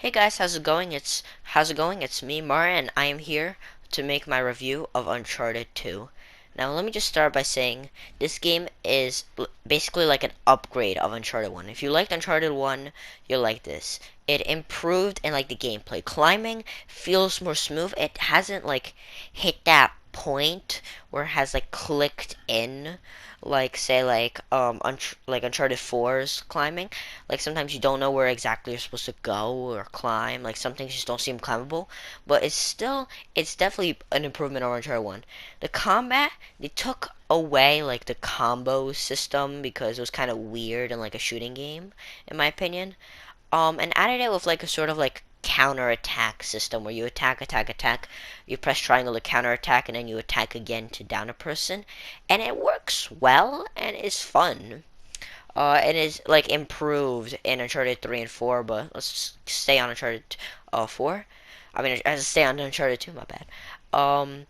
Hey guys, how's it going? It's me, Mara, and I am here to make my review of Uncharted 2. Now, let me just start by saying this game is basically like an upgrade of Uncharted 1. If you liked Uncharted 1, you'll like this. It improved in like the gameplay. Climbing feels more smooth. It hasn't like hit that point where it has like clicked in like say like Uncharted 4's climbing. Like sometimes you don't know where exactly you're supposed to go or climb. Like some things just don't seem climbable. But it's definitely an improvement over Uncharted 1. The combat, they took away like the combo system because it was kind of weird in like a shooting game, in my opinion. And added it with like a sort of like counter attack system where you attack, you press triangle to counter attack, and then you attack again to down a person, and it works well and is fun. It is like improved in Uncharted 3 and 4, but let's stay on Uncharted 4. I mean, as stay on Uncharted 2, my bad. Um,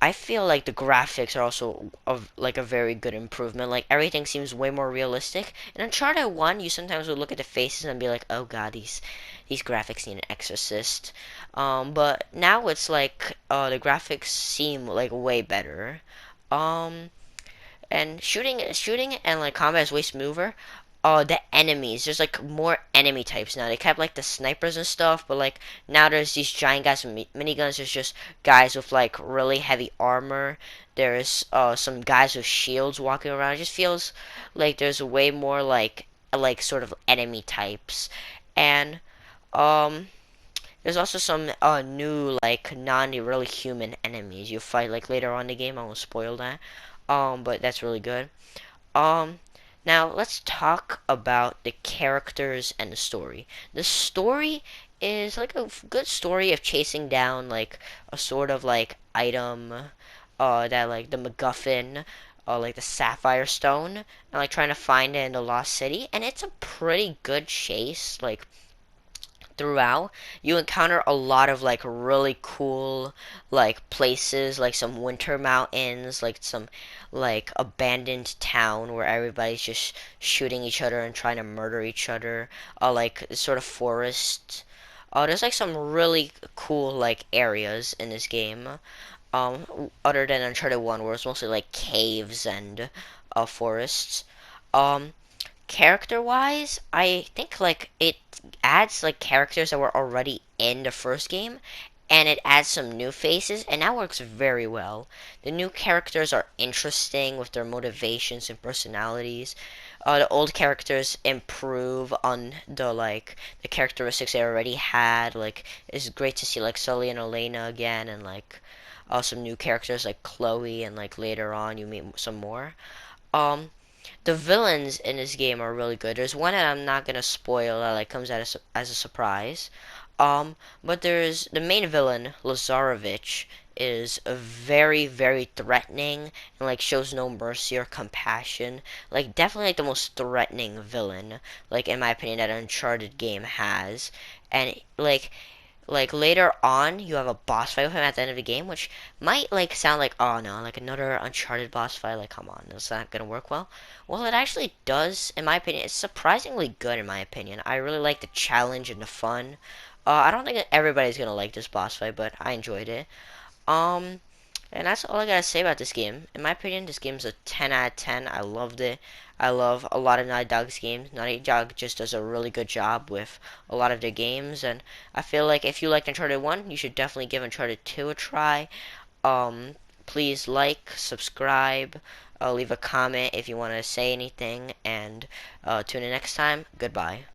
I feel like the graphics are also of like a very good improvement. Like everything seems way more realistic. In Uncharted 1, you sometimes would look at the faces and be like, "Oh God, these graphics need an exorcist." But now it's like the graphics seem like way better. Um, and shooting and like combat is way smoother. The enemies, there's like more enemy types now. They kept like the snipers and stuff, but like now there's these giant guys with miniguns. There's just guys with like really heavy armor. There's some guys with shields walking around. It just feels like there's way more like sort of enemy types. And um there's also some new like non really human enemies you fight like later on in the game. I won't spoil that. But that's really good. Um, Now let's talk about the characters and the story. The story is like a good story of chasing down like a sort of like item, that like the MacGuffin, like the Sapphire Stone, and like trying to find it in the Lost City. And it's a pretty good chase. Like throughout you encounter a lot of like really cool like places, like some winter mountains, like some like abandoned town where everybody's just shooting each other and trying to murder each other, like sort of forest. There's like some really cool like areas in this game, other than Uncharted 1 where it's mostly like caves and forests. um Character wise, I think like it adds like characters that were already in the first game, and it adds some new faces, and that works very well. The new characters are interesting with their motivations and personalities. The old characters improve on the characteristics they already had. Like it's great to see like Sully and Elena again, and like some new characters like Chloe, and like later on you meet some more. Um, the villains in this game are really good. There's one that I'm not gonna spoil that like comes out as a surprise. But there's the main villain, Lazarevich, is a very threatening and like shows no mercy or compassion. Like definitely like the most threatening villain, like in my opinion, that an Uncharted game has. And like later on you have a boss fight with him at the end of the game, which might like sound like, oh no, like another Uncharted boss fight, like come on, that's not gonna work well. Well, it actually does, in my opinion. It's surprisingly good in my opinion. I really like the challenge and the fun. I don't think that everybody's gonna like this boss fight, but I enjoyed it. um and that's all I gotta say about this game. In my opinion, this game's a 10 out of 10. I loved it. I love a lot of Naughty Dog's games. Naughty Dog just does a really good job with a lot of their games, and I feel like if you liked Uncharted 1, you should definitely give Uncharted 2 a try. Please like, subscribe, leave a comment if you want to say anything, and tune in next time. Goodbye.